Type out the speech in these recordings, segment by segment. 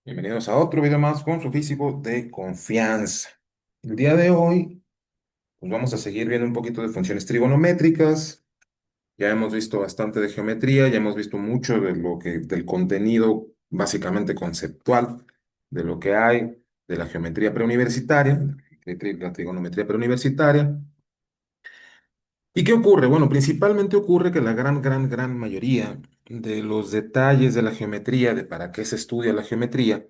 Bienvenidos a otro video más con su físico de confianza. El día de hoy, pues vamos a seguir viendo un poquito de funciones trigonométricas. Ya hemos visto bastante de geometría, ya hemos visto mucho del contenido básicamente conceptual de lo que hay de la geometría preuniversitaria, la trigonometría preuniversitaria. ¿Y qué ocurre? Bueno, principalmente ocurre que la gran mayoría de los detalles de la geometría, de para qué se estudia la geometría,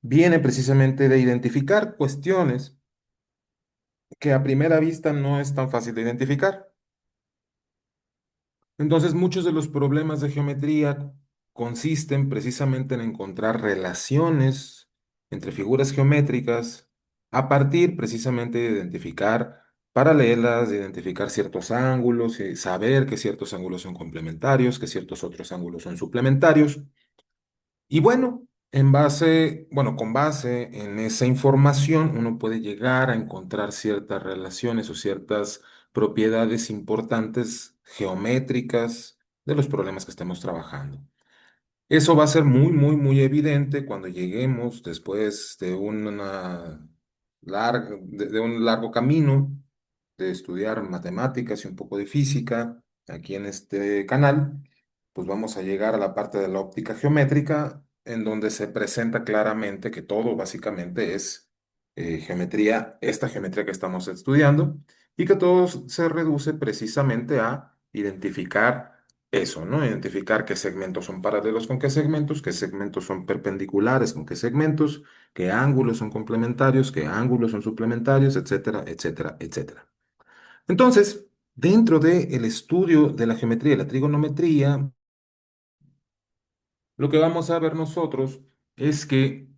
viene precisamente de identificar cuestiones que a primera vista no es tan fácil de identificar. Entonces, muchos de los problemas de geometría consisten precisamente en encontrar relaciones entre figuras geométricas a partir precisamente de identificar paralelas, de identificar ciertos ángulos, y saber que ciertos ángulos son complementarios, que ciertos otros ángulos son suplementarios. Y bueno, con base en esa información, uno puede llegar a encontrar ciertas relaciones o ciertas propiedades importantes geométricas de los problemas que estemos trabajando. Eso va a ser muy evidente cuando lleguemos después de de un largo camino de estudiar matemáticas y un poco de física aquí en este canal, pues vamos a llegar a la parte de la óptica geométrica, en donde se presenta claramente que todo básicamente es geometría, esta geometría que estamos estudiando, y que todo se reduce precisamente a identificar eso, ¿no? Identificar qué segmentos son paralelos con qué segmentos son perpendiculares con qué ángulos son complementarios, qué ángulos son suplementarios, etcétera. Entonces, dentro del estudio de la geometría y la trigonometría, lo que vamos a ver nosotros es que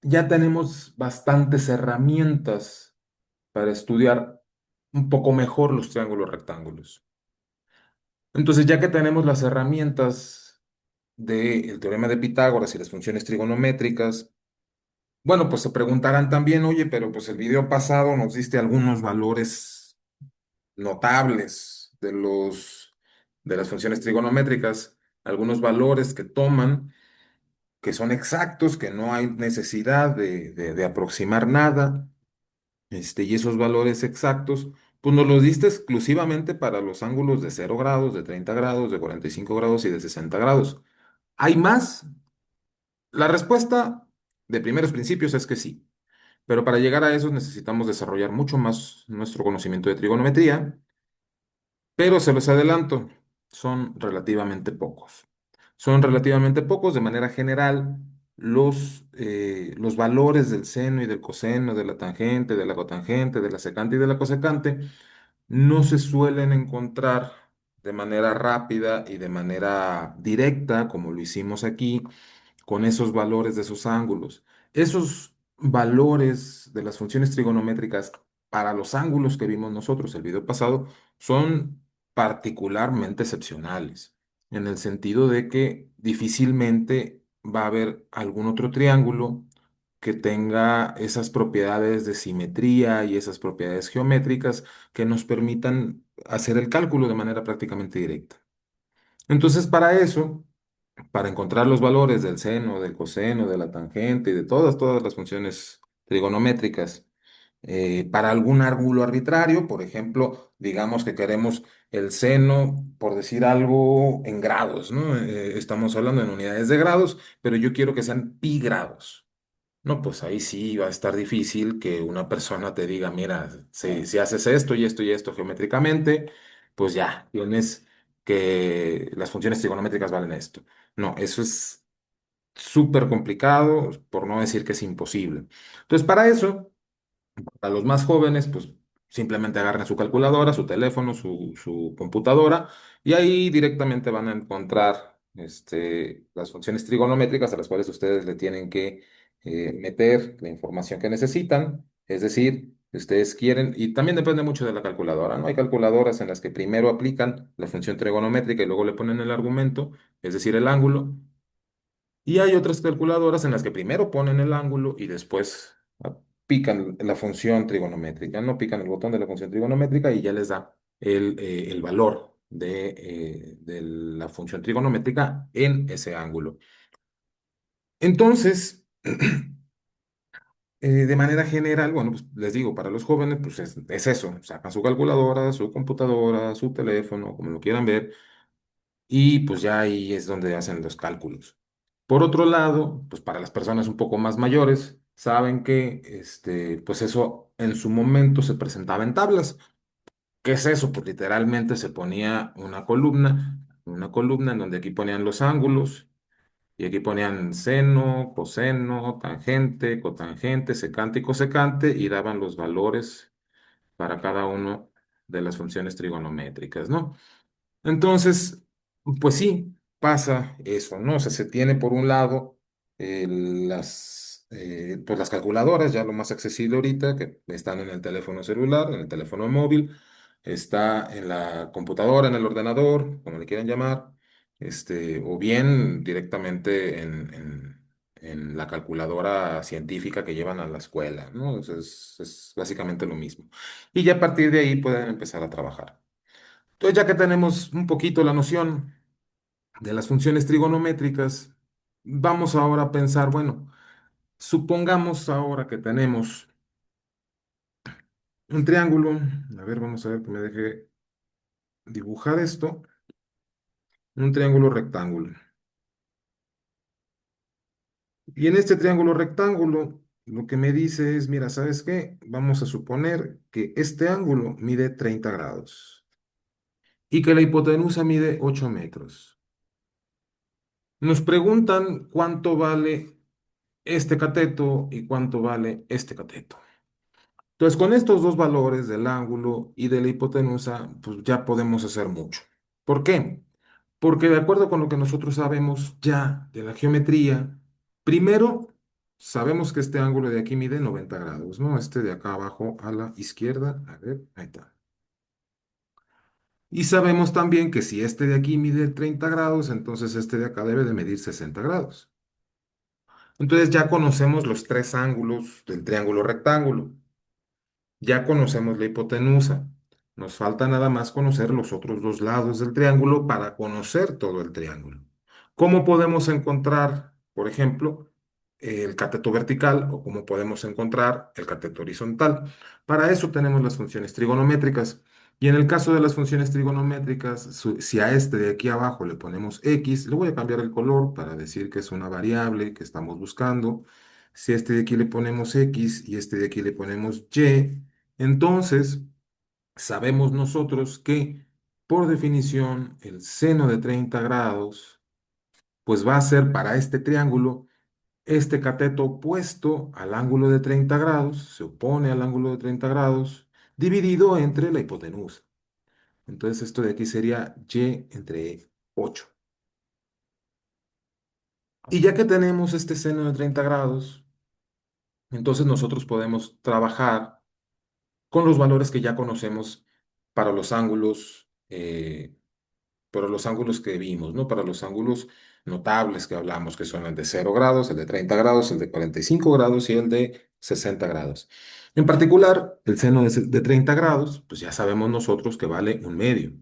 ya tenemos bastantes herramientas para estudiar un poco mejor los triángulos rectángulos. Entonces, ya que tenemos las herramientas del teorema de Pitágoras y las funciones trigonométricas, bueno, pues se preguntarán también, oye, pero pues el video pasado nos diste algunos valores notables de las funciones trigonométricas, algunos valores que toman, que son exactos, que no hay necesidad de aproximar nada, y esos valores exactos, pues nos los diste exclusivamente para los ángulos de 0 grados, de 30 grados, de 45 grados y de 60 grados. ¿Hay más? La respuesta de primeros principios es que sí. Pero para llegar a eso necesitamos desarrollar mucho más nuestro conocimiento de trigonometría, pero se los adelanto, son relativamente pocos. Son relativamente pocos, de manera general, los valores del seno y del coseno, de la tangente, de la cotangente, de la secante y de la cosecante no se suelen encontrar de manera rápida y de manera directa, como lo hicimos aquí, con esos valores de esos ángulos. Esos valores de las funciones trigonométricas para los ángulos que vimos nosotros el video pasado son particularmente excepcionales, en el sentido de que difícilmente va a haber algún otro triángulo que tenga esas propiedades de simetría y esas propiedades geométricas que nos permitan hacer el cálculo de manera prácticamente directa. Entonces, para eso, para encontrar los valores del seno, del coseno, de la tangente y de todas las funciones trigonométricas, para algún ángulo arbitrario, por ejemplo, digamos que queremos el seno, por decir algo, en grados, ¿no? Estamos hablando en unidades de grados, pero yo quiero que sean pi grados. No, pues ahí sí va a estar difícil que una persona te diga, mira, si haces esto y esto y esto geométricamente, pues ya, tienes que las funciones trigonométricas valen esto. No, eso es súper complicado, por no decir que es imposible. Entonces, para eso, a los más jóvenes, pues simplemente agarren su calculadora, su teléfono, su computadora y ahí directamente van a encontrar las funciones trigonométricas a las cuales ustedes le tienen que meter la información que necesitan. Es decir, si ustedes quieren, y también depende mucho de la calculadora, ¿no? Hay calculadoras en las que primero aplican la función trigonométrica y luego le ponen el argumento, es decir, el ángulo. Y hay otras calculadoras en las que primero ponen el ángulo y después pican la función trigonométrica, no pican el botón de la función trigonométrica y ya les da el valor de la función trigonométrica en ese ángulo. Entonces, de manera general, bueno, pues les digo, para los jóvenes, pues es eso, sacan su calculadora, su computadora, su teléfono, como lo quieran ver, y pues ya ahí es donde hacen los cálculos. Por otro lado, pues para las personas un poco más mayores, saben que pues eso en su momento se presentaba en tablas. ¿Qué es eso? Pues literalmente se ponía una columna en donde aquí ponían los ángulos y aquí ponían seno, coseno, tangente, cotangente, secante y cosecante y daban los valores para cada uno de las funciones trigonométricas, ¿no? Entonces, pues sí, pasa eso, ¿no? O sea, se tiene por un lado pues las calculadoras, ya lo más accesible ahorita, que están en el teléfono celular, en el teléfono móvil, está en la computadora, en el ordenador, como le quieran llamar, o bien directamente en la calculadora científica que llevan a la escuela, ¿no? Es básicamente lo mismo. Y ya a partir de ahí pueden empezar a trabajar. Entonces, ya que tenemos un poquito la noción de las funciones trigonométricas, vamos ahora a pensar, bueno, supongamos ahora que tenemos un triángulo, a ver, vamos a ver que me deje dibujar esto, un triángulo rectángulo. Y en este triángulo rectángulo, lo que me dice es, mira, ¿sabes qué? Vamos a suponer que este ángulo mide 30 grados y que la hipotenusa mide 8 metros. Nos preguntan cuánto vale este cateto y cuánto vale este cateto. Entonces, con estos dos valores del ángulo y de la hipotenusa, pues ya podemos hacer mucho. ¿Por qué? Porque de acuerdo con lo que nosotros sabemos ya de la geometría, primero sabemos que este ángulo de aquí mide 90 grados, ¿no? Este de acá abajo a la izquierda, a ver, ahí está. Y sabemos también que si este de aquí mide 30 grados, entonces este de acá debe de medir 60 grados. Entonces ya conocemos los tres ángulos del triángulo rectángulo. Ya conocemos la hipotenusa. Nos falta nada más conocer los otros dos lados del triángulo para conocer todo el triángulo. ¿Cómo podemos encontrar, por ejemplo, el cateto vertical o cómo podemos encontrar el cateto horizontal? Para eso tenemos las funciones trigonométricas. Y en el caso de las funciones trigonométricas, si a este de aquí abajo le ponemos x, le voy a cambiar el color para decir que es una variable que estamos buscando. Si a este de aquí le ponemos x y este de aquí le ponemos y, entonces sabemos nosotros que, por definición, el seno de 30 grados, pues va a ser para este triángulo este cateto opuesto al ángulo de 30 grados, se opone al ángulo de 30 grados, dividido entre la hipotenusa. Entonces esto de aquí sería y entre 8. Y ya que tenemos este seno de 30 grados, entonces nosotros podemos trabajar con los valores que ya conocemos para los ángulos, para los ángulos que vimos, ¿no? Para los ángulos notables que hablamos, que son el de 0 grados, el de 30 grados, el de 45 grados y el de 60 grados. En particular, el seno de 30 grados, pues ya sabemos nosotros que vale un medio.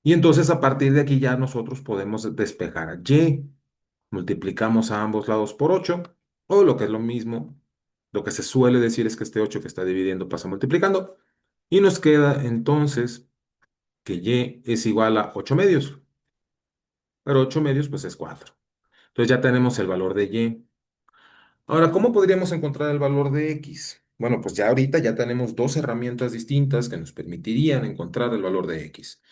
Y entonces a partir de aquí ya nosotros podemos despejar a y. Multiplicamos a ambos lados por 8, o lo que es lo mismo, lo que se suele decir es que este 8 que está dividiendo pasa multiplicando, y nos queda entonces que y es igual a 8 medios, pero 8 medios pues es 4. Entonces ya tenemos el valor de y. Ahora, ¿cómo podríamos encontrar el valor de x? Bueno, pues ya ahorita ya tenemos dos herramientas distintas que nos permitirían encontrar el valor de x.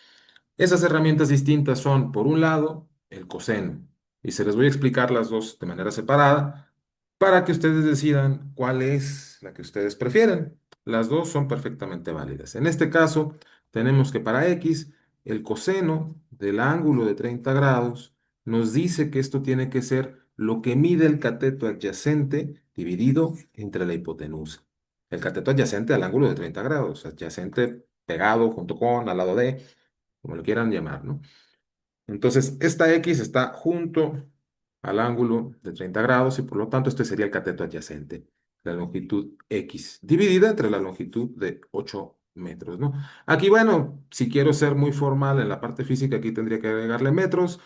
Esas herramientas distintas son, por un lado, el coseno. Y se les voy a explicar las dos de manera separada para que ustedes decidan cuál es la que ustedes prefieren. Las dos son perfectamente válidas. En este caso, tenemos que para x, el coseno del ángulo de 30 grados nos dice que esto tiene que ser lo que mide el cateto adyacente dividido entre la hipotenusa. El cateto adyacente al ángulo de 30 grados, adyacente pegado junto con, al lado de, como lo quieran llamar, ¿no? Entonces, esta X está junto al ángulo de 30 grados y por lo tanto este sería el cateto adyacente, la longitud X, dividida entre la longitud de 8 metros, ¿no? Aquí, bueno, si quiero ser muy formal en la parte física, aquí tendría que agregarle metros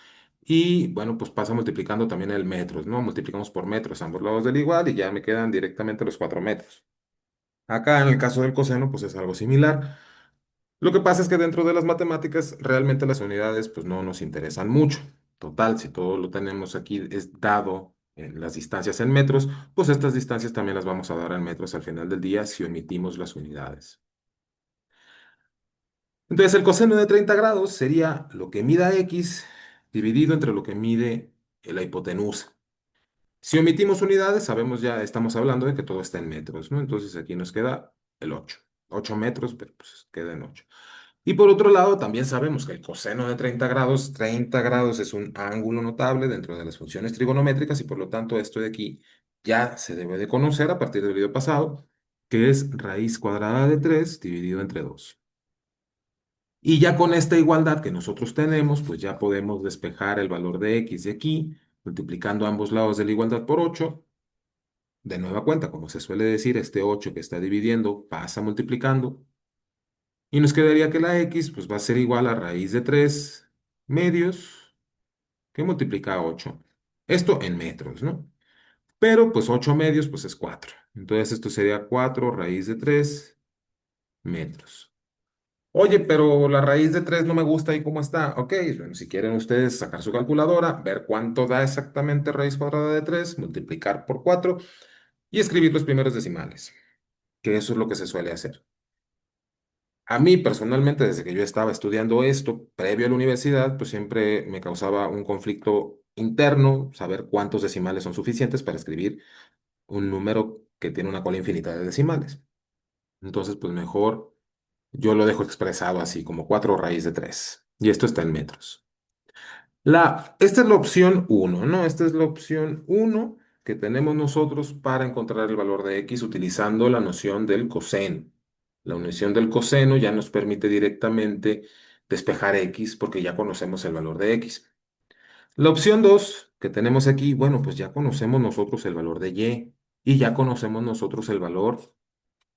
Y bueno, pues pasa multiplicando también el metros, ¿no? Multiplicamos por metros ambos lados del igual y ya me quedan directamente los 4 metros. Acá en el caso del coseno, pues es algo similar. Lo que pasa es que dentro de las matemáticas realmente las unidades pues no nos interesan mucho. Total, si todo lo tenemos aquí es dado en las distancias en metros, pues estas distancias también las vamos a dar en metros al final del día si omitimos las unidades. Entonces el coseno de 30 grados sería lo que mida x dividido entre lo que mide la hipotenusa. Si omitimos unidades, sabemos ya, estamos hablando de que todo está en metros, ¿no? Entonces aquí nos queda el 8. 8 metros, pero pues queda en 8. Y por otro lado, también sabemos que el coseno de 30 grados es un ángulo notable dentro de las funciones trigonométricas y por lo tanto esto de aquí ya se debe de conocer a partir del video pasado, que es raíz cuadrada de 3 dividido entre 2. Y ya con esta igualdad que nosotros tenemos, pues ya podemos despejar el valor de x de aquí, multiplicando ambos lados de la igualdad por 8. De nueva cuenta, como se suele decir, este 8 que está dividiendo pasa multiplicando. Y nos quedaría que la x pues, va a ser igual a raíz de 3 medios que multiplica a 8. Esto en metros, ¿no? Pero pues 8 medios pues es 4. Entonces esto sería 4 raíz de 3 metros. Oye, pero la raíz de 3 no me gusta ahí cómo está. Ok, bueno, si quieren ustedes sacar su calculadora, ver cuánto da exactamente raíz cuadrada de 3, multiplicar por 4 y escribir los primeros decimales, que eso es lo que se suele hacer. A mí personalmente, desde que yo estaba estudiando esto, previo a la universidad, pues siempre me causaba un conflicto interno saber cuántos decimales son suficientes para escribir un número que tiene una cola infinita de decimales. Entonces, pues mejor yo lo dejo expresado así, como 4 raíz de 3. Y esto está en metros. Esta es la opción uno, ¿no? Esta es la opción uno que tenemos nosotros para encontrar el valor de x utilizando la noción del coseno. La noción del coseno ya nos permite directamente despejar x porque ya conocemos el valor de x. La opción 2 que tenemos aquí, bueno, pues ya conocemos nosotros el valor de y ya conocemos nosotros el valor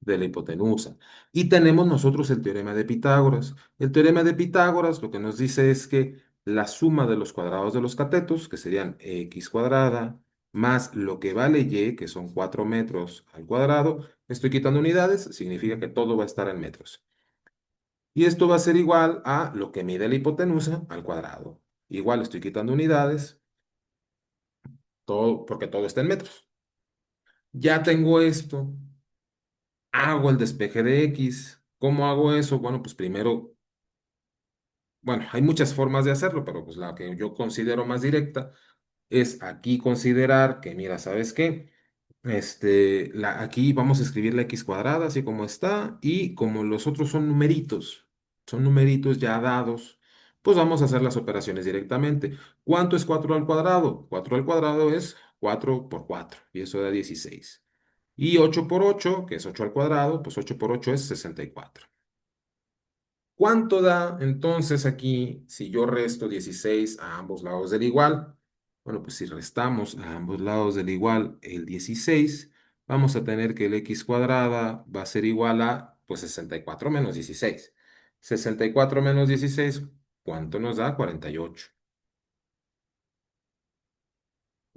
de la hipotenusa. Y tenemos nosotros el teorema de Pitágoras. El teorema de Pitágoras lo que nos dice es que la suma de los cuadrados de los catetos, que serían x cuadrada, más lo que vale y, que son 4 metros al cuadrado, estoy quitando unidades, significa que todo va a estar en metros. Y esto va a ser igual a lo que mide la hipotenusa al cuadrado. Igual estoy quitando unidades, todo, porque todo está en metros. Ya tengo esto, hago el despeje de x. ¿Cómo hago eso? Bueno, pues primero, bueno, hay muchas formas de hacerlo, pero pues la que yo considero más directa es aquí considerar que, mira, ¿sabes qué? Aquí vamos a escribir la x cuadrada, así como está, y como los otros son numeritos ya dados, pues vamos a hacer las operaciones directamente. ¿Cuánto es 4 al cuadrado? 4 al cuadrado es 4 por 4, y eso da 16. Y 8 por 8, que es 8 al cuadrado, pues 8 por 8 es 64. ¿Cuánto da entonces aquí si yo resto 16 a ambos lados del igual? Bueno, pues si restamos a ambos lados del igual el 16, vamos a tener que el x cuadrada va a ser igual a pues 64 menos 16. 64 menos 16, ¿cuánto nos da? 48.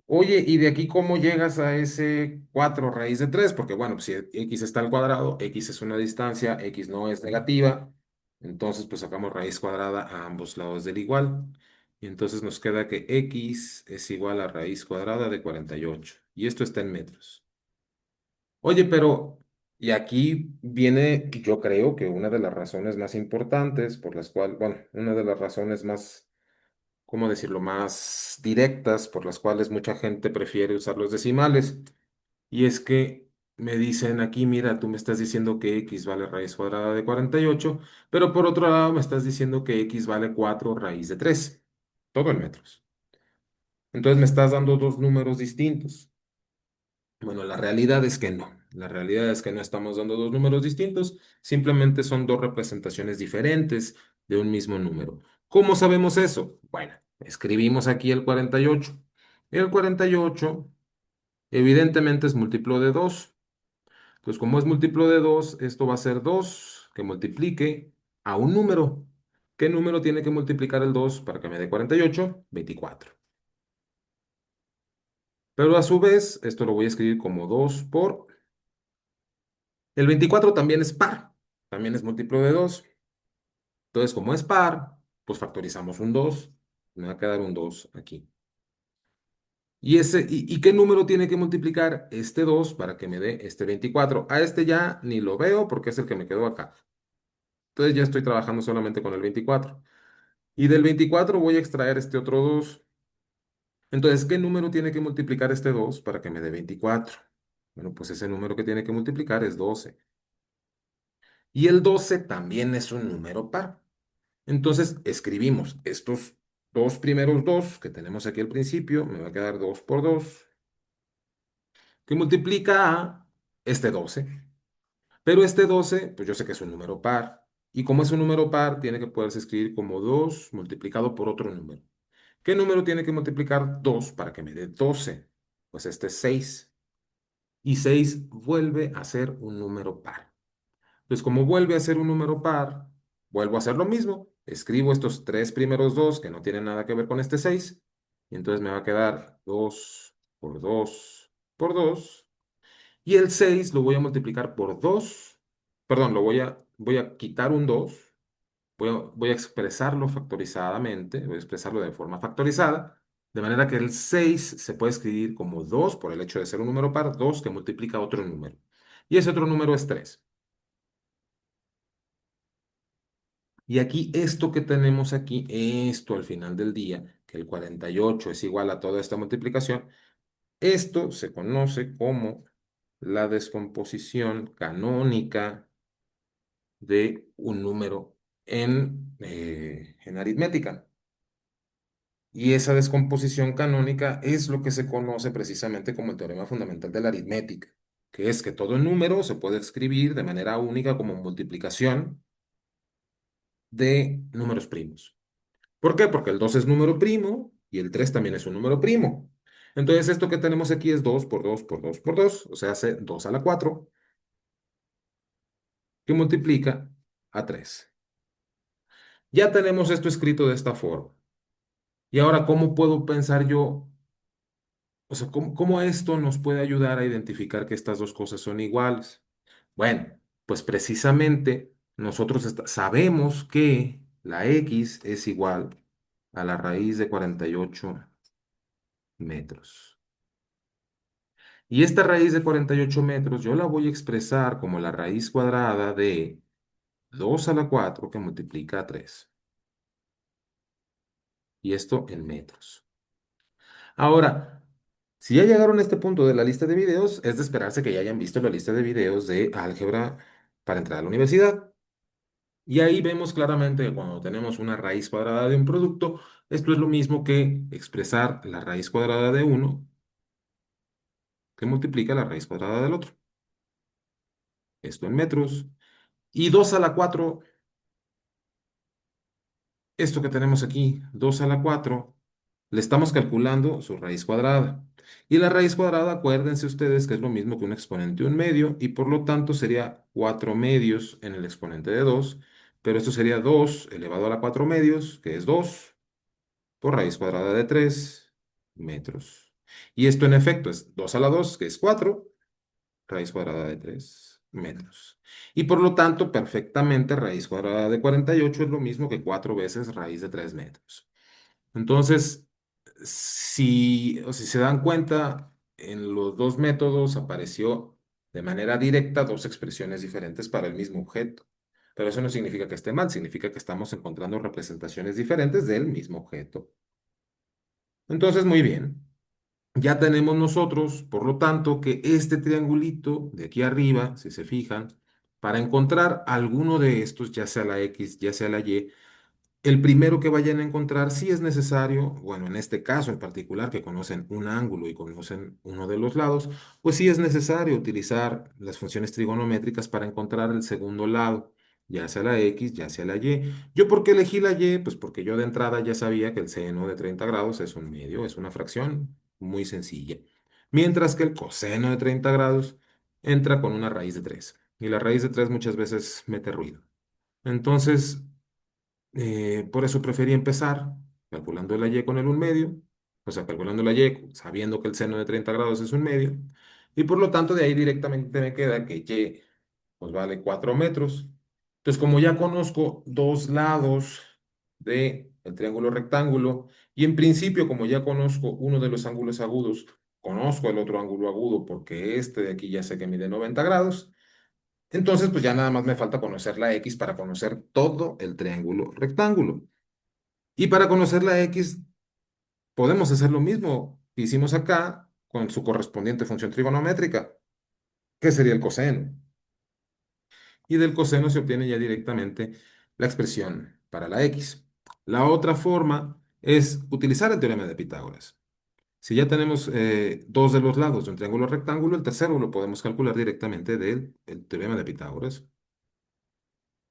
Oye, ¿y de aquí cómo llegas a ese 4 raíz de 3? Porque bueno, pues si x está al cuadrado, x es una distancia, x no es negativa, entonces pues sacamos raíz cuadrada a ambos lados del igual. Y entonces nos queda que x es igual a raíz cuadrada de 48. Y esto está en metros. Oye, pero, y aquí viene, yo creo que una de las razones más importantes por las cuales, bueno, una de las razones más, ¿cómo decirlo?, más directas por las cuales mucha gente prefiere usar los decimales. Y es que me dicen aquí, mira, tú me estás diciendo que x vale raíz cuadrada de 48, pero por otro lado me estás diciendo que x vale 4 raíz de 3, todo en metros. Entonces me estás dando dos números distintos. Bueno, la realidad es que no. La realidad es que no estamos dando dos números distintos, simplemente son dos representaciones diferentes de un mismo número. ¿Cómo sabemos eso? Bueno, escribimos aquí el 48. El 48 evidentemente es múltiplo de 2. Entonces, como es múltiplo de 2, esto va a ser 2 que multiplique a un número. ¿Qué número tiene que multiplicar el 2 para que me dé 48? 24. Pero a su vez, esto lo voy a escribir como 2 por... El 24 también es par, también es múltiplo de 2. Entonces, como es par, pues factorizamos un 2. Me va a quedar un 2 aquí. ¿Y qué número tiene que multiplicar este 2 para que me dé este 24? A este ya ni lo veo porque es el que me quedó acá. Entonces ya estoy trabajando solamente con el 24. Y del 24 voy a extraer este otro 2. Entonces, ¿qué número tiene que multiplicar este 2 para que me dé 24? Bueno, pues ese número que tiene que multiplicar es 12. Y el 12 también es un número par. Entonces, escribimos estos dos primeros 2 que tenemos aquí al principio. Me va a quedar 2 por 2, que multiplica a este 12. Pero este 12, pues yo sé que es un número par. Y como es un número par, tiene que poderse escribir como 2 multiplicado por otro número. ¿Qué número tiene que multiplicar 2 para que me dé 12? Pues este es 6. Y 6 vuelve a ser un número par. Entonces, como vuelve a ser un número par, vuelvo a hacer lo mismo. Escribo estos tres primeros 2 que no tienen nada que ver con este 6. Y entonces me va a quedar 2 por 2 por 2. Y el 6 lo voy a multiplicar por 2. Perdón, voy a quitar un 2. Voy a expresarlo factorizadamente. Voy a expresarlo de forma factorizada. De manera que el 6 se puede escribir como 2 por el hecho de ser un número par, 2 que multiplica otro número. Y ese otro número es 3. Y aquí, esto que tenemos aquí, esto al final del día, que el 48 es igual a toda esta multiplicación, esto se conoce como la descomposición canónica de un número en aritmética. Y esa descomposición canónica es lo que se conoce precisamente como el teorema fundamental de la aritmética, que es que todo número se puede escribir de manera única como multiplicación de números primos. ¿Por qué? Porque el 2 es número primo y el 3 también es un número primo. Entonces, esto que tenemos aquí es 2 por 2 por 2 por 2, o sea, hace 2 a la 4, que multiplica a 3. Ya tenemos esto escrito de esta forma. Y ahora, ¿cómo puedo pensar yo? O sea, ¿cómo esto nos puede ayudar a identificar que estas dos cosas son iguales? Bueno, pues precisamente nosotros sabemos que la x es igual a la raíz de 48 metros. Y esta raíz de 48 metros yo la voy a expresar como la raíz cuadrada de 2 a la 4 que multiplica a 3. Y esto en metros. Ahora, si ya llegaron a este punto de la lista de videos, es de esperarse que ya hayan visto la lista de videos de álgebra para entrar a la universidad. Y ahí vemos claramente que cuando tenemos una raíz cuadrada de un producto, esto es lo mismo que expresar la raíz cuadrada de uno que multiplica la raíz cuadrada del otro. Esto en metros. Y 2 a la 4, esto que tenemos aquí, 2 a la 4, le estamos calculando su raíz cuadrada. Y la raíz cuadrada, acuérdense ustedes que es lo mismo que un exponente de un medio, y por lo tanto sería 4 medios en el exponente de 2, pero esto sería 2 elevado a la 4 medios, que es 2 por raíz cuadrada de 3 metros. Y esto en efecto es 2 a la 2, que es 4 raíz cuadrada de 3 metros. Y por lo tanto, perfectamente, raíz cuadrada de 48 es lo mismo que 4 veces raíz de 3 metros. Entonces, si se dan cuenta, en los dos métodos apareció de manera directa dos expresiones diferentes para el mismo objeto. Pero eso no significa que esté mal, significa que estamos encontrando representaciones diferentes del mismo objeto. Entonces, muy bien. Ya tenemos nosotros, por lo tanto, que este triangulito de aquí arriba, si se fijan, para encontrar alguno de estos, ya sea la X, ya sea la Y, el primero que vayan a encontrar, si es necesario, bueno, en este caso en particular, que conocen un ángulo y conocen uno de los lados, pues sí es necesario utilizar las funciones trigonométricas para encontrar el segundo lado, ya sea la X, ya sea la Y. ¿Yo por qué elegí la Y? Pues porque yo de entrada ya sabía que el seno de 30 grados es un medio, es una fracción muy sencilla. Mientras que el coseno de 30 grados entra con una raíz de 3. Y la raíz de 3 muchas veces mete ruido. Entonces, Por eso preferí empezar calculando la y con el 1 medio, o sea, calculando la y sabiendo que el seno de 30 grados es 1 medio, y por lo tanto de ahí directamente me queda que y pues vale 4 metros. Entonces, como ya conozco dos lados del triángulo rectángulo, y en principio, como ya conozco uno de los ángulos agudos, conozco el otro ángulo agudo porque este de aquí ya sé que mide 90 grados, entonces pues ya nada más me falta conocer la x para conocer todo el triángulo rectángulo. Y para conocer la x podemos hacer lo mismo que hicimos acá con su correspondiente función trigonométrica, que sería el coseno. Y del coseno se obtiene ya directamente la expresión para la x. La otra forma es utilizar el teorema de Pitágoras. Si ya tenemos dos de los lados de un triángulo rectángulo, el tercero lo podemos calcular directamente del el teorema de Pitágoras.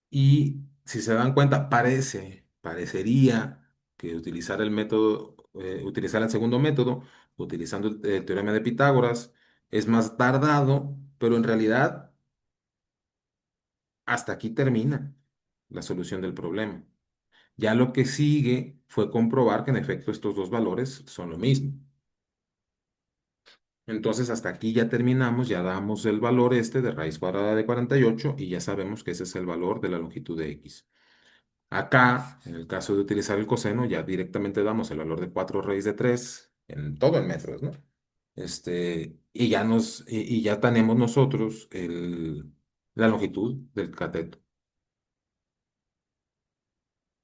Y si se dan cuenta, parecería que utilizar el método, utilizar el segundo método, utilizando el teorema de Pitágoras, es más tardado, pero en realidad hasta aquí termina la solución del problema. Ya lo que sigue fue comprobar que en efecto estos dos valores son lo mismo. Entonces hasta aquí ya terminamos, ya damos el valor este de raíz cuadrada de 48 y ya sabemos que ese es el valor de la longitud de x. Acá, en el caso de utilizar el coseno, ya directamente damos el valor de 4 raíz de 3 en todo en metros, ¿no? Y ya tenemos nosotros la longitud del cateto.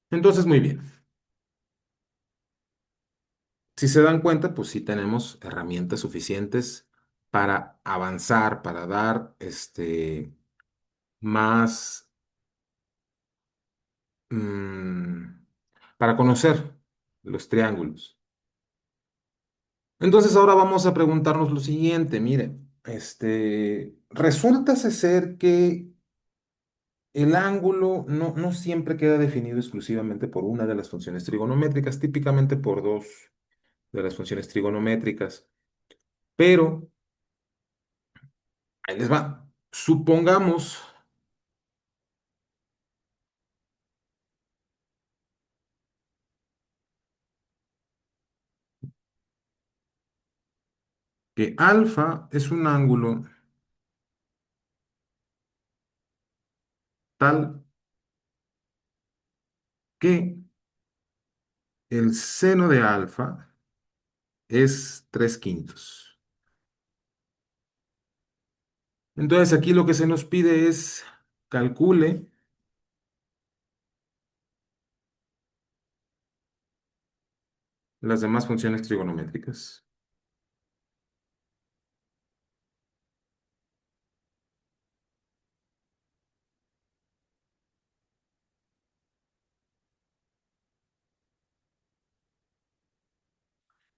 Entonces, muy bien. Si se dan cuenta, pues sí tenemos herramientas suficientes para avanzar, para dar más, mm, para conocer los triángulos. Entonces ahora vamos a preguntarnos lo siguiente, mire, resulta ser que el ángulo no siempre queda definido exclusivamente por una de las funciones trigonométricas, típicamente por dos de las funciones trigonométricas, pero ahí les va. Supongamos que alfa es un ángulo tal que el seno de alfa es 3/5. Entonces aquí lo que se nos pide es calcule las demás funciones trigonométricas.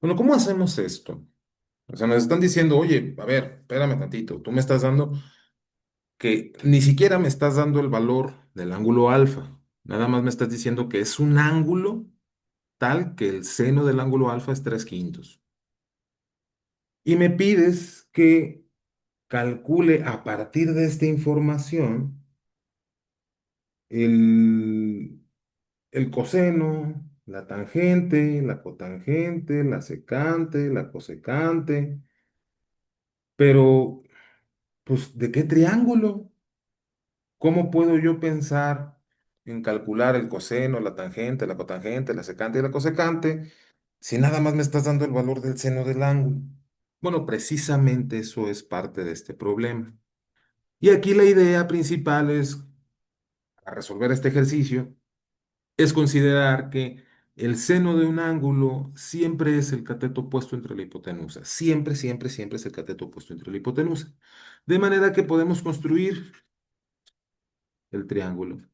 Bueno, ¿cómo hacemos esto? O sea, nos están diciendo, oye, a ver, espérame tantito, tú me estás dando que ni siquiera me estás dando el valor del ángulo alfa, nada más me estás diciendo que es un ángulo tal que el seno del ángulo alfa es 3/5. Y me pides que calcule a partir de esta información el, el coseno, la tangente, la cotangente, la secante, la cosecante, pero, pues, ¿de qué triángulo? ¿Cómo puedo yo pensar en calcular el coseno, la tangente, la cotangente, la secante y la cosecante si nada más me estás dando el valor del seno del ángulo? Bueno, precisamente eso es parte de este problema. Y aquí la idea principal es, para resolver este ejercicio, es considerar que el seno de un ángulo siempre es el cateto opuesto entre la hipotenusa. Siempre, siempre, siempre es el cateto opuesto entre la hipotenusa. De manera que podemos construir el triángulo.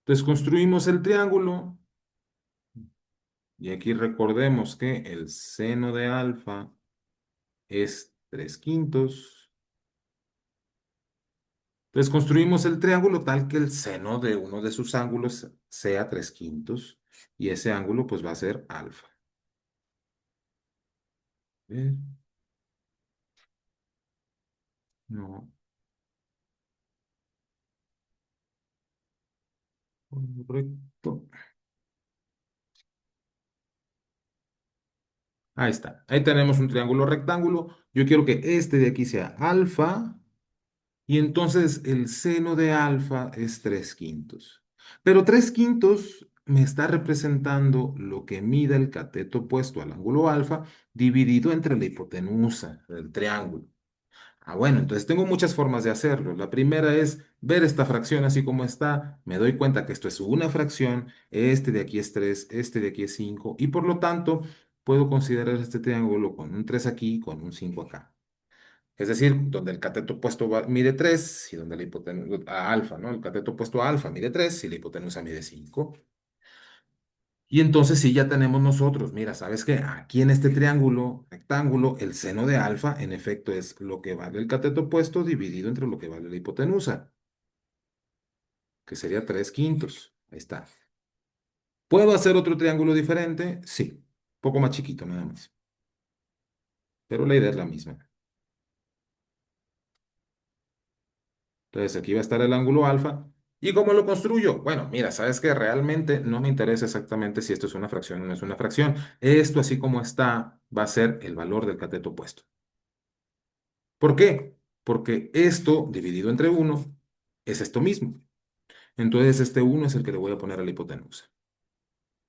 Entonces construimos el triángulo y aquí recordemos que el seno de alfa es 3/5. Entonces construimos el triángulo tal que el seno de uno de sus ángulos sea 3/5 y ese ángulo pues va a ser alfa. Ver, no, correcto. Ahí está. Ahí tenemos un triángulo rectángulo. Yo quiero que este de aquí sea alfa y entonces el seno de alfa es 3/5. Pero 3/5 me está representando lo que mida el cateto opuesto al ángulo alfa dividido entre la hipotenusa del triángulo. Bueno, entonces tengo muchas formas de hacerlo. La primera es ver esta fracción así como está. Me doy cuenta que esto es una fracción, este de aquí es 3, este de aquí es 5 y por lo tanto puedo considerar este triángulo con un 3 aquí, con un 5 acá. Es decir, donde el cateto opuesto mide 3 y donde la hipotenusa, a alfa, ¿no? El cateto opuesto a alfa mide 3 y la hipotenusa mide 5. Y entonces sí ya tenemos nosotros, mira, ¿sabes qué? Aquí en este triángulo rectángulo, el seno de alfa, en efecto, es lo que vale el cateto opuesto dividido entre lo que vale la hipotenusa, que sería 3/5. Ahí está. ¿Puedo hacer otro triángulo diferente? Sí, un poco más chiquito nada más, pero la idea es la misma. Entonces aquí va a estar el ángulo alfa. ¿Y cómo lo construyo? Bueno, mira, ¿sabes qué? Realmente no me interesa exactamente si esto es una fracción o no es una fracción. Esto así como está va a ser el valor del cateto opuesto. ¿Por qué? Porque esto dividido entre uno es esto mismo. Entonces este uno es el que le voy a poner a la hipotenusa.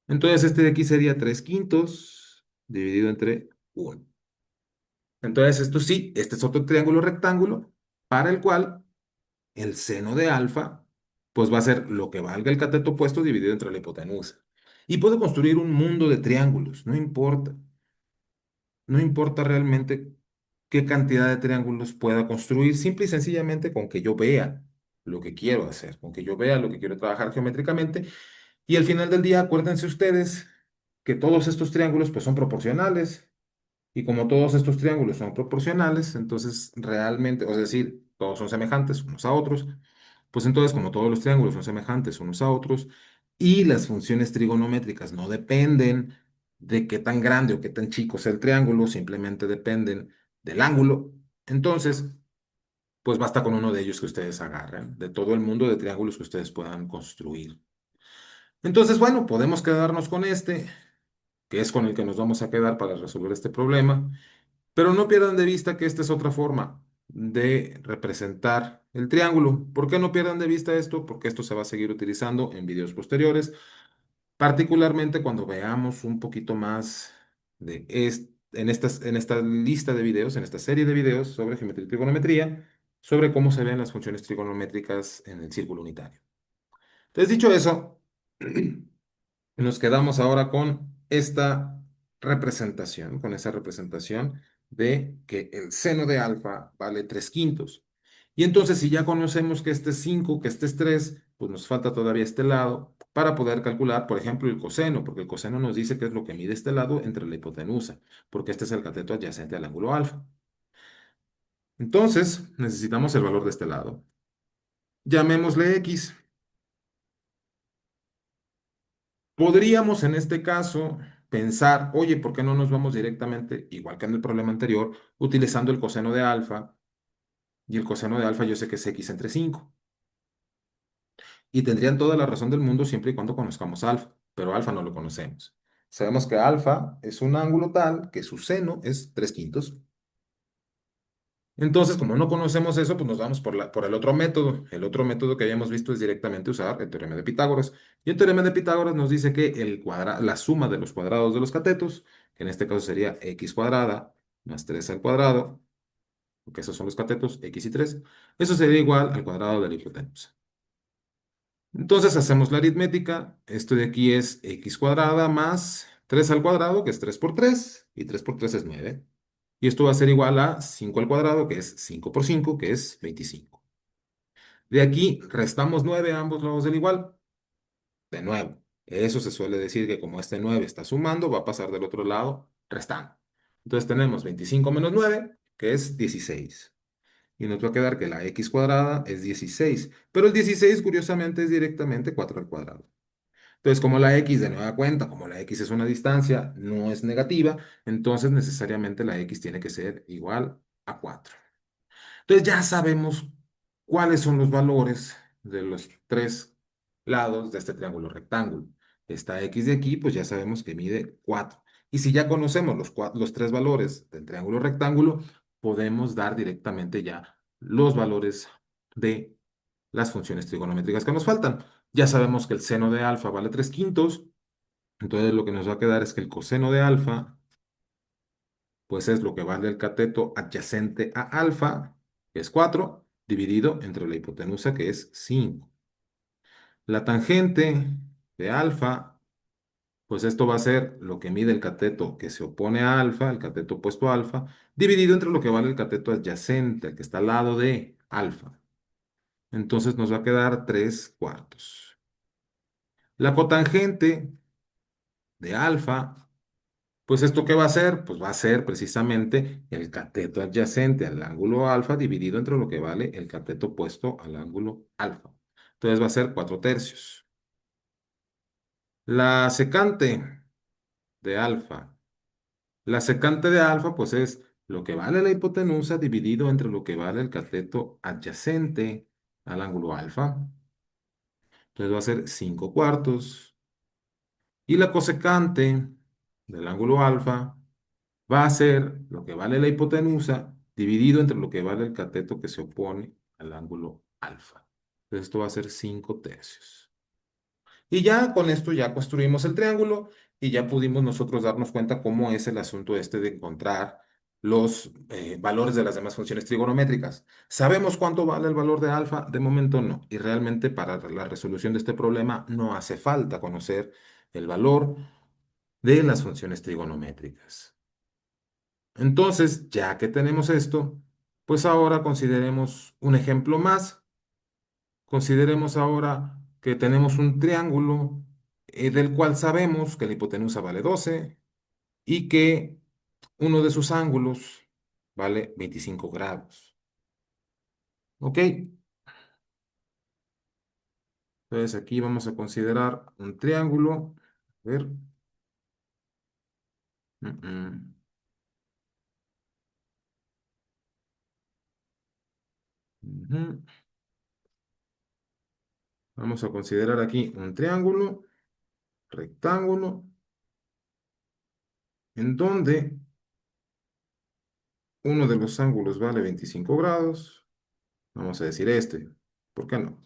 Entonces este de aquí sería 3/5 dividido entre uno. Entonces esto sí, este es otro triángulo rectángulo para el cual el seno de alfa pues va a ser lo que valga el cateto opuesto dividido entre la hipotenusa. Y puedo construir un mundo de triángulos, no importa. No importa realmente qué cantidad de triángulos pueda construir, simple y sencillamente con que yo vea lo que quiero hacer, con que yo vea lo que quiero trabajar geométricamente. Y al final del día, acuérdense ustedes que todos estos triángulos pues son proporcionales. Y como todos estos triángulos son proporcionales, entonces realmente, es decir, todos son semejantes unos a otros, pues entonces como todos los triángulos son semejantes unos a otros y las funciones trigonométricas no dependen de qué tan grande o qué tan chico sea el triángulo, simplemente dependen del ángulo, entonces pues basta con uno de ellos que ustedes agarren, de todo el mundo de triángulos que ustedes puedan construir. Entonces, bueno, podemos quedarnos con este, que es con el que nos vamos a quedar para resolver este problema. Pero no pierdan de vista que esta es otra forma de representar el triángulo. ¿Por qué no pierdan de vista esto? Porque esto se va a seguir utilizando en videos posteriores, particularmente cuando veamos un poquito más en esta lista de videos, en esta serie de videos sobre geometría y trigonometría, sobre cómo se ven las funciones trigonométricas en el círculo unitario. Entonces, dicho eso, nos quedamos ahora con esta representación, con esa representación de que el seno de alfa vale 3/5. Y entonces, si ya conocemos que este es 5, que este es 3, pues nos falta todavía este lado para poder calcular, por ejemplo, el coseno, porque el coseno nos dice qué es lo que mide este lado entre la hipotenusa, porque este es el cateto adyacente al ángulo alfa. Entonces, necesitamos el valor de este lado. Llamémosle x. Podríamos en este caso pensar, oye, ¿por qué no nos vamos directamente, igual que en el problema anterior, utilizando el coseno de alfa? Y el coseno de alfa yo sé que es x entre 5. Y tendrían toda la razón del mundo siempre y cuando conozcamos alfa, pero alfa no lo conocemos. Sabemos que alfa es un ángulo tal que su seno es 3/5. Entonces, como no conocemos eso, pues nos vamos por el otro método. El otro método que habíamos visto es directamente usar el teorema de Pitágoras. Y el teorema de Pitágoras nos dice que la suma de los cuadrados de los catetos, que en este caso sería x cuadrada más 3 al cuadrado, porque esos son los catetos, x y 3, eso sería igual al cuadrado de la hipotenusa. Entonces hacemos la aritmética. Esto de aquí es x cuadrada más 3 al cuadrado, que es 3 por 3, y 3 por 3 es 9. Y esto va a ser igual a 5 al cuadrado, que es 5 por 5, que es 25. De aquí restamos 9 a ambos lados del igual. De nuevo, eso se suele decir que como este 9 está sumando, va a pasar del otro lado restando. Entonces tenemos 25 menos 9, que es 16. Y nos va a quedar que la x cuadrada es 16. Pero el 16, curiosamente, es directamente 4 al cuadrado. Entonces, como la x de nueva cuenta, como la x es una distancia, no es negativa, entonces necesariamente la x tiene que ser igual a 4. Entonces ya sabemos cuáles son los valores de los tres lados de este triángulo rectángulo. Esta x de aquí, pues ya sabemos que mide 4. Y si ya conocemos los tres valores del triángulo rectángulo, podemos dar directamente ya los valores de las funciones trigonométricas que nos faltan. Ya sabemos que el seno de alfa vale 3 quintos, entonces lo que nos va a quedar es que el coseno de alfa pues es lo que vale el cateto adyacente a alfa, que es 4 dividido entre la hipotenusa, que es 5. La tangente de alfa, pues esto va a ser lo que mide el cateto que se opone a alfa, el cateto opuesto a alfa, dividido entre lo que vale el cateto adyacente, el que está al lado de alfa. Entonces nos va a quedar 3 cuartos. La cotangente de alfa, pues esto qué va a ser, pues va a ser precisamente el cateto adyacente al ángulo alfa dividido entre lo que vale el cateto opuesto al ángulo alfa. Entonces va a ser 4 tercios. La secante de alfa. La secante de alfa, pues es lo que vale la hipotenusa dividido entre lo que vale el cateto adyacente al ángulo alfa. Entonces va a ser 5 cuartos. Y la cosecante del ángulo alfa va a ser lo que vale la hipotenusa dividido entre lo que vale el cateto que se opone al ángulo alfa. Entonces esto va a ser 5 tercios. Y ya con esto ya construimos el triángulo y ya pudimos nosotros darnos cuenta cómo es el asunto este de encontrar los valores de las demás funciones trigonométricas. ¿Sabemos cuánto vale el valor de alfa? De momento no. Y realmente para la resolución de este problema no hace falta conocer el valor de las funciones trigonométricas. Entonces, ya que tenemos esto, pues ahora consideremos un ejemplo más. Consideremos ahora que tenemos un triángulo del cual sabemos que la hipotenusa vale 12 y que uno de sus ángulos vale 25 grados. ¿Ok? Entonces aquí vamos a considerar un triángulo. A ver. mm, mm, ujú. Vamos a considerar aquí un triángulo rectángulo en donde uno de los ángulos vale 25 grados. Vamos a decir este. ¿Por qué no?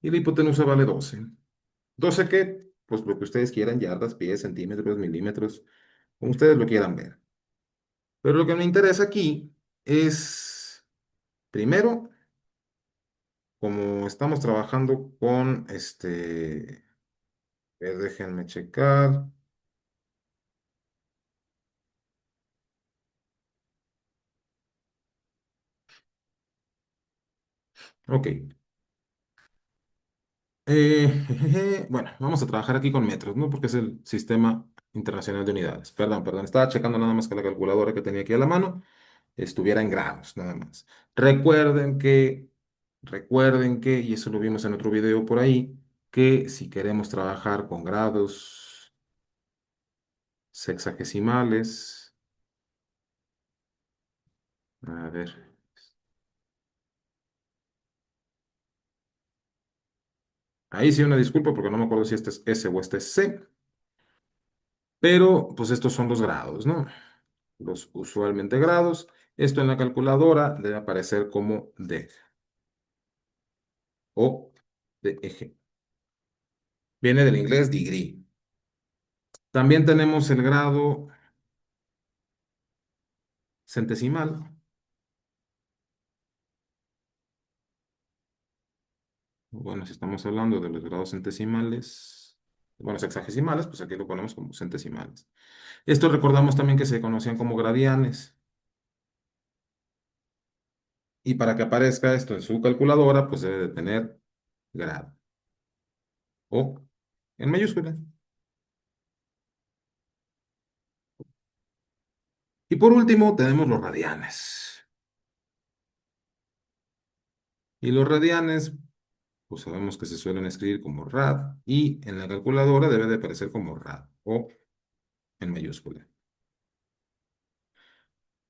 Y la hipotenusa vale 12. ¿12 qué? Pues lo que ustedes quieran, yardas, pies, centímetros, milímetros, como ustedes lo quieran ver. Pero lo que me interesa aquí es, primero, como estamos trabajando con déjenme checar. Ok. Bueno, vamos a trabajar aquí con metros, ¿no? Porque es el Sistema Internacional de Unidades. Perdón, perdón, estaba checando nada más que la calculadora que tenía aquí a la mano estuviera en grados, nada más. Recuerden que, y eso lo vimos en otro video por ahí, que si queremos trabajar con grados sexagesimales, a ver, ahí sí una disculpa porque no me acuerdo si este es S o este es C, pero pues estos son los grados, ¿no? Los usualmente grados. Esto en la calculadora debe aparecer como D o de eje. Viene del inglés degree. También tenemos el grado centesimal. Bueno, si estamos hablando de los grados centesimales, bueno, sexagesimales, pues aquí lo ponemos como centesimales. Esto recordamos también que se conocían como gradianes. Y para que aparezca esto en su calculadora, pues debe de tener grado o en mayúscula. Y por último, tenemos los radianes. Y los radianes, pues sabemos que se suelen escribir como rad y en la calculadora debe de aparecer como rad o en mayúscula.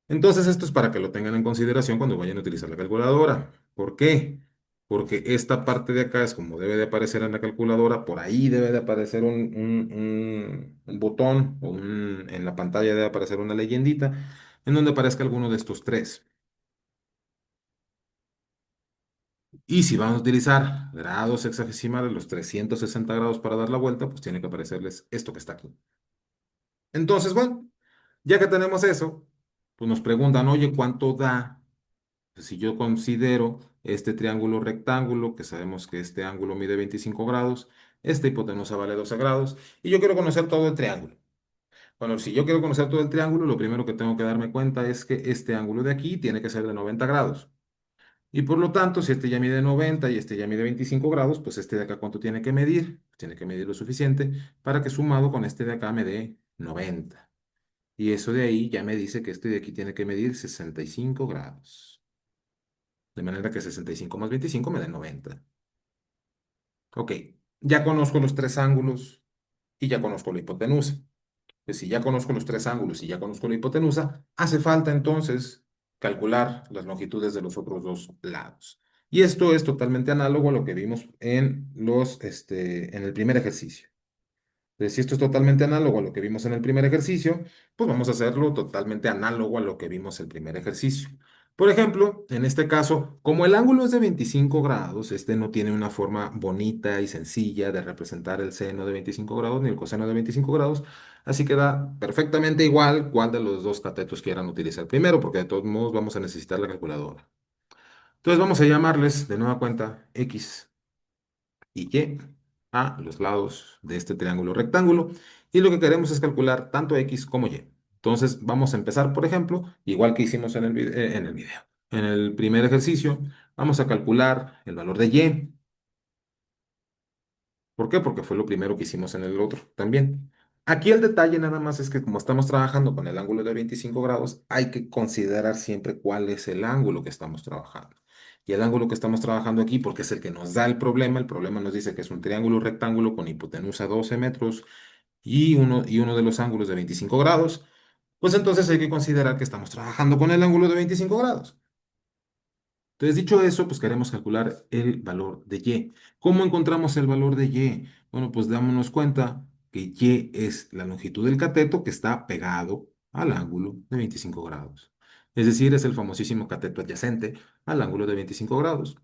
Entonces, esto es para que lo tengan en consideración cuando vayan a utilizar la calculadora. ¿Por qué? Porque esta parte de acá es como debe de aparecer en la calculadora, por ahí debe de aparecer un botón o en la pantalla debe aparecer una leyendita en donde aparezca alguno de estos tres. Y si van a utilizar grados hexagesimales, los 360 grados para dar la vuelta, pues tiene que aparecerles esto que está aquí. Entonces, bueno, ya que tenemos eso, pues nos preguntan, oye, ¿cuánto da? Pues, si yo considero este triángulo rectángulo, que sabemos que este ángulo mide 25 grados, esta hipotenusa vale 12 grados, y yo quiero conocer todo el triángulo. Bueno, si yo quiero conocer todo el triángulo, lo primero que tengo que darme cuenta es que este ángulo de aquí tiene que ser de 90 grados. Y por lo tanto, si este ya mide 90 y este ya mide 25 grados, pues este de acá, ¿cuánto tiene que medir? Tiene que medir lo suficiente para que sumado con este de acá me dé 90. Y eso de ahí ya me dice que este de aquí tiene que medir 65 grados. De manera que 65 más 25 me da 90. Ok, ya conozco los tres ángulos y ya conozco la hipotenusa. Pues si ya conozco los tres ángulos y ya conozco la hipotenusa, hace falta entonces calcular las longitudes de los otros dos lados. Y esto es totalmente análogo a lo que vimos en el primer ejercicio. Entonces, si esto es totalmente análogo a lo que vimos en el primer ejercicio, pues vamos a hacerlo totalmente análogo a lo que vimos en el primer ejercicio. Por ejemplo, en este caso, como el ángulo es de 25 grados, este no tiene una forma bonita y sencilla de representar el seno de 25 grados ni el coseno de 25 grados, así que da perfectamente igual cuál de los dos catetos quieran utilizar primero, porque de todos modos vamos a necesitar la calculadora. Entonces vamos a llamarles de nueva cuenta X y Y a los lados de este triángulo rectángulo. Y lo que queremos es calcular tanto X como Y. Entonces vamos a empezar, por ejemplo, igual que hicimos en el video. En el primer ejercicio, vamos a calcular el valor de Y. ¿Por qué? Porque fue lo primero que hicimos en el otro también. Aquí el detalle nada más es que como estamos trabajando con el ángulo de 25 grados, hay que considerar siempre cuál es el ángulo que estamos trabajando. Y el ángulo que estamos trabajando aquí, porque es el que nos da el problema nos dice que es un triángulo rectángulo con hipotenusa 12 metros y uno de los ángulos de 25 grados, pues entonces hay que considerar que estamos trabajando con el ángulo de 25 grados. Entonces, dicho eso, pues queremos calcular el valor de Y. ¿Cómo encontramos el valor de Y? Bueno, pues dámonos cuenta que Y es la longitud del cateto que está pegado al ángulo de 25 grados. Es decir, es el famosísimo cateto adyacente al ángulo de 25 grados.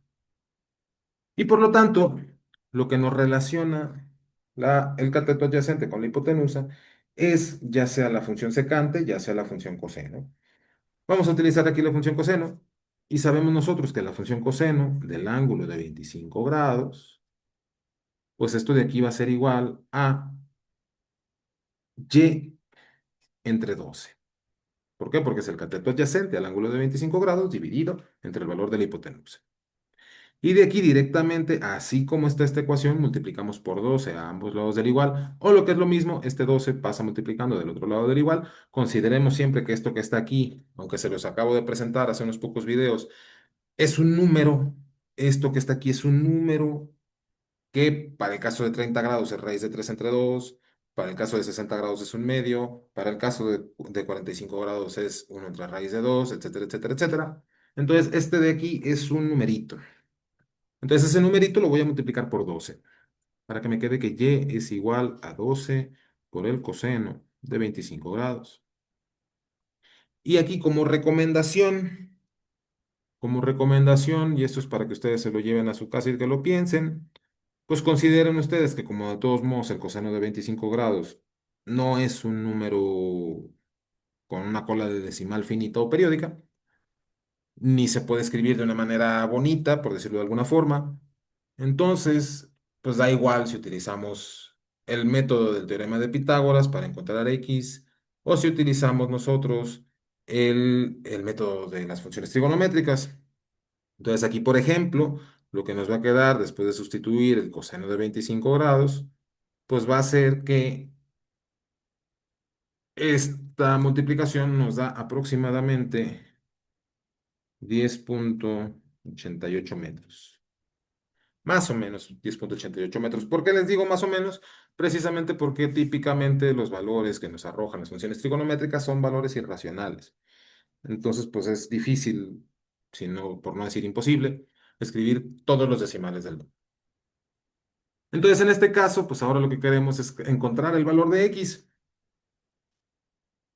Y por lo tanto, lo que nos relaciona el cateto adyacente con la hipotenusa es ya sea la función secante, ya sea la función coseno. Vamos a utilizar aquí la función coseno y sabemos nosotros que la función coseno del ángulo de 25 grados, pues esto de aquí va a ser igual a y entre 12. ¿Por qué? Porque es el cateto adyacente al ángulo de 25 grados dividido entre el valor de la hipotenusa. Y de aquí directamente, así como está esta ecuación, multiplicamos por 12 a ambos lados del igual, o lo que es lo mismo, este 12 pasa multiplicando del otro lado del igual. Consideremos siempre que esto que está aquí, aunque se los acabo de presentar hace unos pocos videos, es un número. Esto que está aquí es un número que para el caso de 30 grados es raíz de 3 entre 2, para el caso de 60 grados es un medio, para el caso de 45 grados es 1 entre raíz de 2, etcétera, etcétera, etcétera. Entonces, este de aquí es un numerito. Entonces, ese numerito lo voy a multiplicar por 12 para que me quede que y es igual a 12 por el coseno de 25 grados. Y aquí como recomendación, y esto es para que ustedes se lo lleven a su casa y que lo piensen, pues consideren ustedes que como de todos modos el coseno de 25 grados no es un número con una cola de decimal finita o periódica, ni se puede escribir de una manera bonita, por decirlo de alguna forma. Entonces, pues da igual si utilizamos el método del teorema de Pitágoras para encontrar X o si utilizamos nosotros el método de las funciones trigonométricas. Entonces aquí, por ejemplo, lo que nos va a quedar después de sustituir el coseno de 25 grados, pues va a ser que esta multiplicación nos da aproximadamente 10.2 88 metros. Más o menos 10,88 metros. ¿Por qué les digo más o menos? Precisamente porque típicamente los valores que nos arrojan las funciones trigonométricas son valores irracionales. Entonces, pues es difícil, si no, por no decir imposible, escribir todos los decimales del valor. Entonces, en este caso, pues ahora lo que queremos es encontrar el valor de x.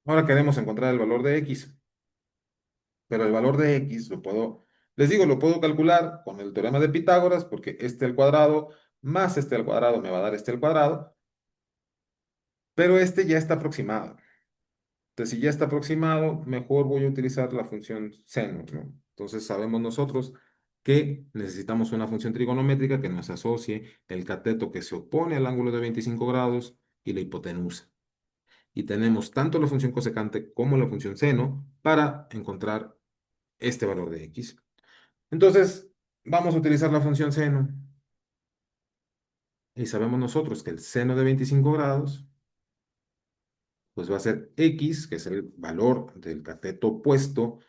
Ahora queremos encontrar el valor de x, pero el valor de x les digo, lo puedo calcular con el teorema de Pitágoras, porque este al cuadrado más este al cuadrado me va a dar este al cuadrado, pero este ya está aproximado. Entonces, si ya está aproximado, mejor voy a utilizar la función seno, ¿no? Entonces, sabemos nosotros que necesitamos una función trigonométrica que nos asocie el cateto que se opone al ángulo de 25 grados y la hipotenusa. Y tenemos tanto la función cosecante como la función seno para encontrar este valor de x. Entonces, vamos a utilizar la función seno. Y sabemos nosotros que el seno de 25 grados pues va a ser x, que es el valor del cateto opuesto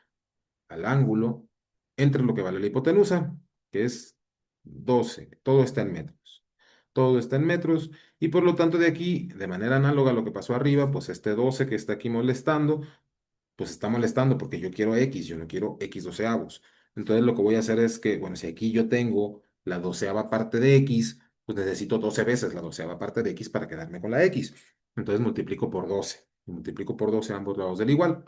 al ángulo entre lo que vale la hipotenusa, que es 12. Todo está en metros. Todo está en metros y por lo tanto de aquí, de manera análoga a lo que pasó arriba, pues este 12 que está aquí molestando, pues está molestando porque yo quiero x, yo no quiero x doceavos. Entonces lo que voy a hacer es que, bueno, si aquí yo tengo la doceava parte de x, pues necesito 12 veces la doceava parte de x para quedarme con la x. Entonces multiplico por 12. Y multiplico por 12 a ambos lados del igual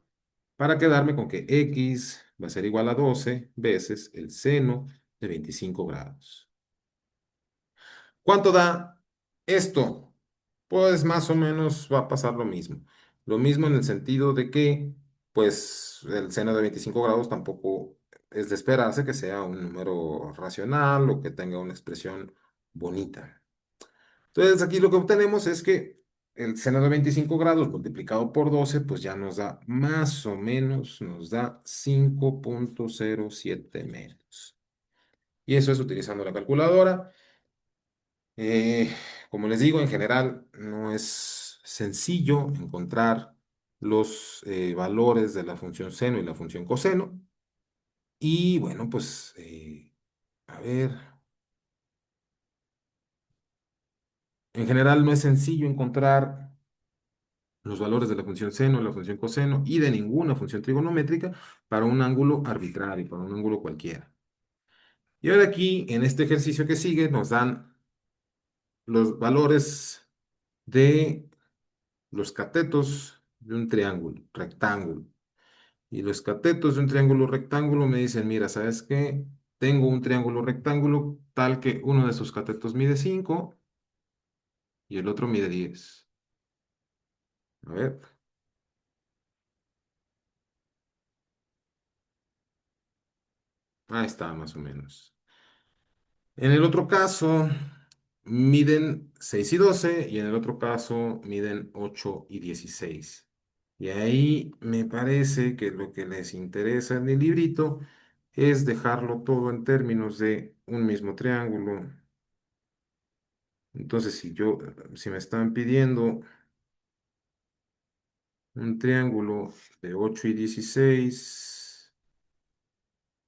para quedarme con que x va a ser igual a 12 veces el seno de 25 grados. ¿Cuánto da esto? Pues más o menos va a pasar lo mismo. Lo mismo en el sentido de que, pues, el seno de 25 grados tampoco es de esperarse que sea un número racional o que tenga una expresión bonita. Entonces, aquí lo que obtenemos es que el seno de 25 grados multiplicado por 12 pues ya nos da más o menos, nos da 5,07 metros. Y eso es utilizando la calculadora. Eh, Como les digo, en general no es sencillo encontrar los valores de la función seno y la función coseno. Y bueno, pues, a ver, en general no es sencillo encontrar los valores de la función seno, la función coseno y de ninguna función trigonométrica para un ángulo arbitrario, para un ángulo cualquiera. Y ahora aquí, en este ejercicio que sigue, nos dan los valores de los catetos de un triángulo rectángulo. Y los catetos de un triángulo rectángulo me dicen, mira, ¿sabes qué? Tengo un triángulo rectángulo tal que uno de sus catetos mide 5 y el otro mide 10. A ver, ahí está más o menos. En el otro caso, miden 6 y 12 y en el otro caso miden 8 y 16. Y ahí me parece que lo que les interesa en el librito es dejarlo todo en términos de un mismo triángulo. Entonces, si me están pidiendo un triángulo de 8 y 16,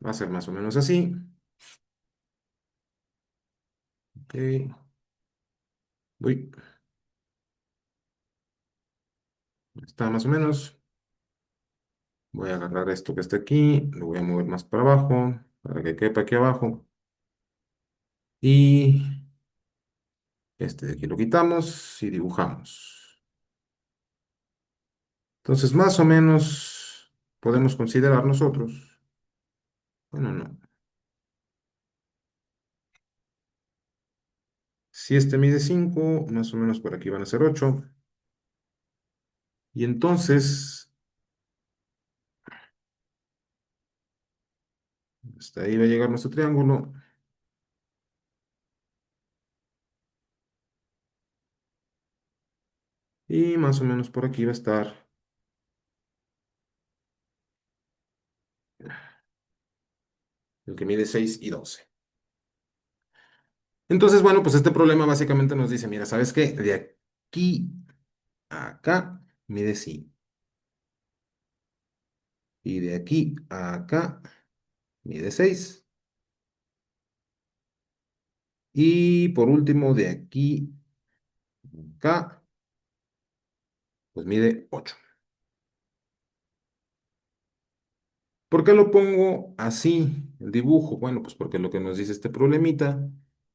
va a ser más o menos así. Ok, uy, está más o menos. Voy a agarrar esto que está aquí, lo voy a mover más para abajo, para que quepa aquí abajo. Y este de aquí lo quitamos y dibujamos. Entonces, más o menos podemos considerar nosotros. Bueno, no. Si este mide 5 más o menos por aquí van a ser 8. Y entonces, hasta ahí va a llegar nuestro triángulo. Y más o menos por aquí va a estar el que mide 6 y 12. Entonces, bueno, pues este problema básicamente nos dice, mira, ¿sabes qué? De aquí a acá mide 5. Y de aquí a acá mide 6. Y por último, de aquí a acá, pues mide 8. ¿Por qué lo pongo así, el dibujo? Bueno, pues porque lo que nos dice este problemita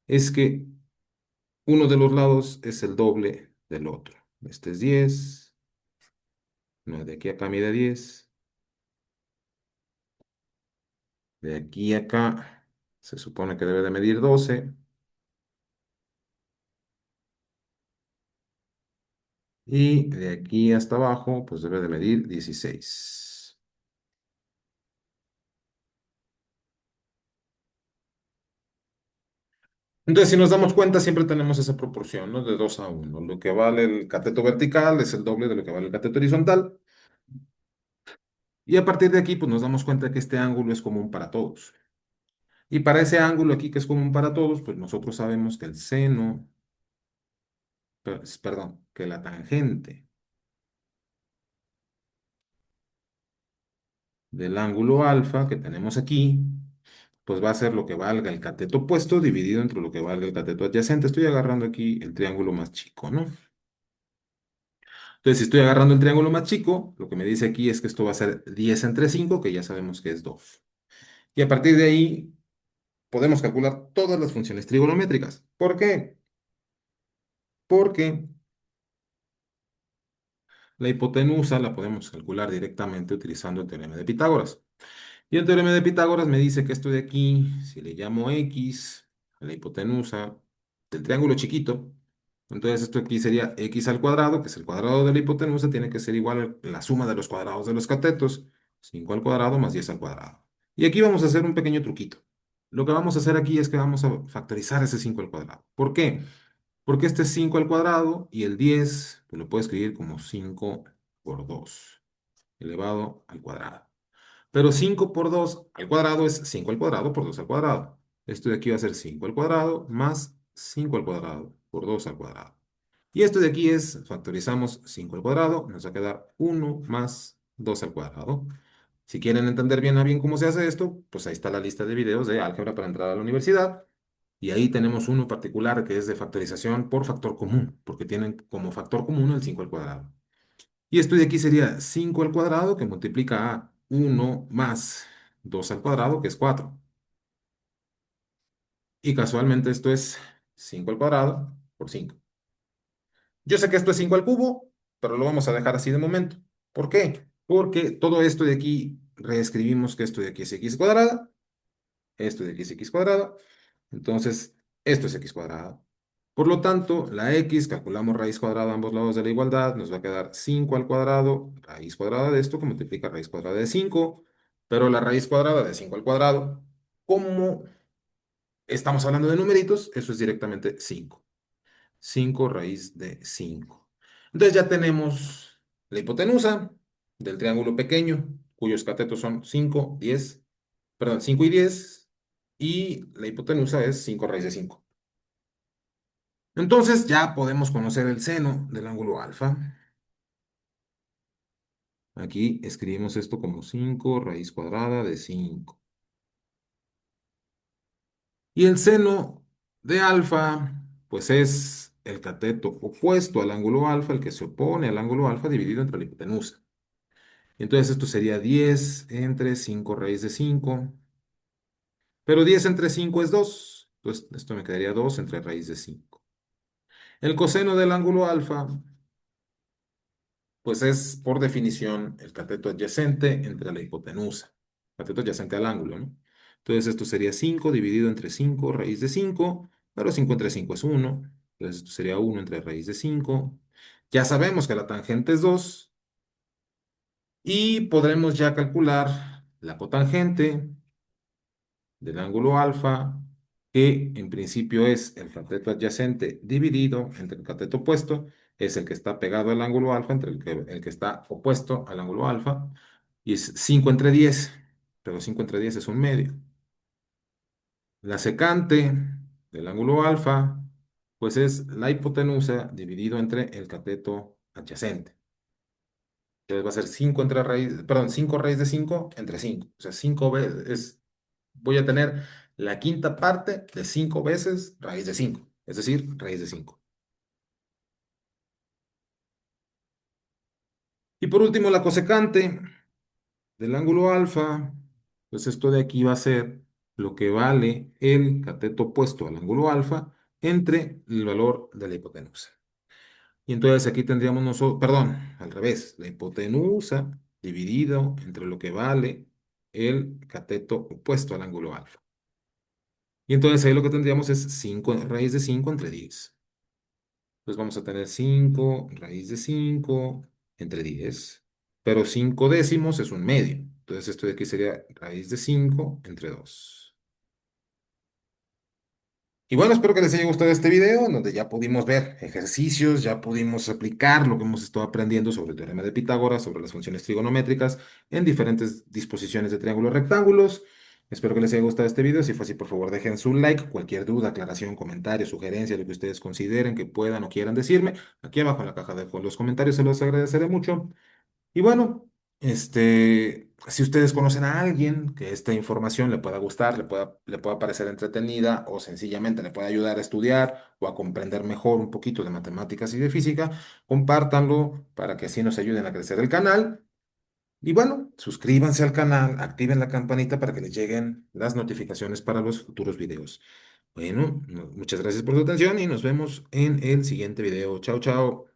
es que uno de los lados es el doble del otro. Este es 10, no, de aquí a acá mide 10, de aquí a acá se supone que debe de medir 12 y de aquí hasta abajo pues debe de medir 16. Entonces, si nos damos cuenta, siempre tenemos esa proporción, ¿no? De 2 a 1. Lo que vale el cateto vertical es el doble de lo que vale el cateto horizontal. Y a partir de aquí, pues nos damos cuenta que este ángulo es común para todos. Y para ese ángulo aquí que es común para todos, pues nosotros sabemos que el seno, perdón, que la tangente del ángulo alfa que tenemos aquí, pues va a ser lo que valga el cateto opuesto dividido entre lo que valga el cateto adyacente. Estoy agarrando aquí el triángulo más chico, ¿no? Entonces, si estoy agarrando el triángulo más chico, lo que me dice aquí es que esto va a ser 10 entre 5, que ya sabemos que es 2. Y a partir de ahí podemos calcular todas las funciones trigonométricas. ¿Por qué? Porque la hipotenusa la podemos calcular directamente utilizando el teorema de Pitágoras. Y el teorema de Pitágoras me dice que esto de aquí, si le llamo x a la hipotenusa del triángulo chiquito, entonces esto aquí sería x al cuadrado, que es el cuadrado de la hipotenusa, tiene que ser igual a la suma de los cuadrados de los catetos, 5 al cuadrado más 10 al cuadrado. Y aquí vamos a hacer un pequeño truquito. Lo que vamos a hacer aquí es que vamos a factorizar ese 5 al cuadrado. ¿Por qué? Porque este es 5 al cuadrado y el 10 pues lo puedo escribir como 5 por 2 elevado al cuadrado. Pero 5 por 2 al cuadrado es 5 al cuadrado por 2 al cuadrado. Esto de aquí va a ser 5 al cuadrado más 5 al cuadrado por 2 al cuadrado. Y esto de aquí es, factorizamos 5 al cuadrado, nos va a quedar 1 más 2 al cuadrado. Si quieren entender bien a bien cómo se hace esto, pues ahí está la lista de videos de álgebra para entrar a la universidad. Y ahí tenemos uno particular que es de factorización por factor común, porque tienen como factor común el 5 al cuadrado. Y esto de aquí sería 5 al cuadrado que multiplica a 1 más 2 al cuadrado, que es 4. Y casualmente esto es 5 al cuadrado por 5. Yo sé que esto es 5 al cubo, pero lo vamos a dejar así de momento. ¿Por qué? Porque todo esto de aquí reescribimos que esto de aquí es x cuadrada, esto de aquí es x cuadrada, entonces esto es x cuadrada. Por lo tanto, la x, calculamos raíz cuadrada a ambos lados de la igualdad, nos va a quedar 5 al cuadrado, raíz cuadrada de esto que multiplica raíz cuadrada de 5, pero la raíz cuadrada de 5 al cuadrado, como estamos hablando de numeritos, eso es directamente 5. 5 raíz de 5. Entonces ya tenemos la hipotenusa del triángulo pequeño, cuyos catetos son 5, 10, perdón, 5 y 10, y la hipotenusa es 5 raíz de 5. Entonces ya podemos conocer el seno del ángulo alfa. Aquí escribimos esto como 5 raíz cuadrada de 5. Y el seno de alfa, pues es el cateto opuesto al ángulo alfa, el que se opone al ángulo alfa dividido entre la hipotenusa. Entonces esto sería 10 entre 5 raíz de 5. Pero 10 entre 5 es 2. Entonces esto me quedaría 2 entre raíz de 5. El coseno del ángulo alfa pues es por definición el cateto adyacente entre la hipotenusa, cateto adyacente al ángulo, ¿no? Entonces esto sería 5 dividido entre 5 raíz de 5, pero 5 entre 5 es 1, entonces esto sería 1 entre raíz de 5. Ya sabemos que la tangente es 2 y podremos ya calcular la cotangente del ángulo alfa, que en principio es el cateto adyacente dividido entre el cateto opuesto, es el que está pegado al ángulo alfa, entre el que está opuesto al ángulo alfa, y es 5 entre 10, pero 5 entre 10 es un medio. La secante del ángulo alfa, pues es la hipotenusa dividido entre el cateto adyacente. Entonces va a ser 5 entre raíz, perdón, 5 raíz de 5 entre 5. O sea, 5 veces, voy a tener la quinta parte de 5 veces raíz de 5, es decir, raíz de 5. Y por último, la cosecante del ángulo alfa, pues esto de aquí va a ser lo que vale el cateto opuesto al ángulo alfa entre el valor de la hipotenusa. Y entonces aquí tendríamos nosotros, perdón, al revés, la hipotenusa dividido entre lo que vale el cateto opuesto al ángulo alfa. Y entonces ahí lo que tendríamos es 5 raíz de 5 entre 10. Entonces vamos a tener 5 raíz de 5 entre 10. Pero 5 décimos es un medio. Entonces esto de aquí sería raíz de 5 entre 2. Y bueno, espero que les haya gustado este video, en donde ya pudimos ver ejercicios, ya pudimos aplicar lo que hemos estado aprendiendo sobre el teorema de Pitágoras, sobre las funciones trigonométricas en diferentes disposiciones de triángulos rectángulos. Espero que les haya gustado este video. Si fue así, por favor, dejen su like. Cualquier duda, aclaración, comentario, sugerencia, lo que ustedes consideren que puedan o quieran decirme, aquí abajo en la caja de los comentarios se los agradeceré mucho. Y bueno, si ustedes conocen a alguien que esta información le pueda gustar, le pueda parecer entretenida o sencillamente le pueda ayudar a estudiar o a comprender mejor un poquito de matemáticas y de física, compártanlo para que así nos ayuden a crecer el canal. Y bueno, suscríbanse al canal, activen la campanita para que les lleguen las notificaciones para los futuros videos. Bueno, muchas gracias por su atención y nos vemos en el siguiente video. Chao, chao.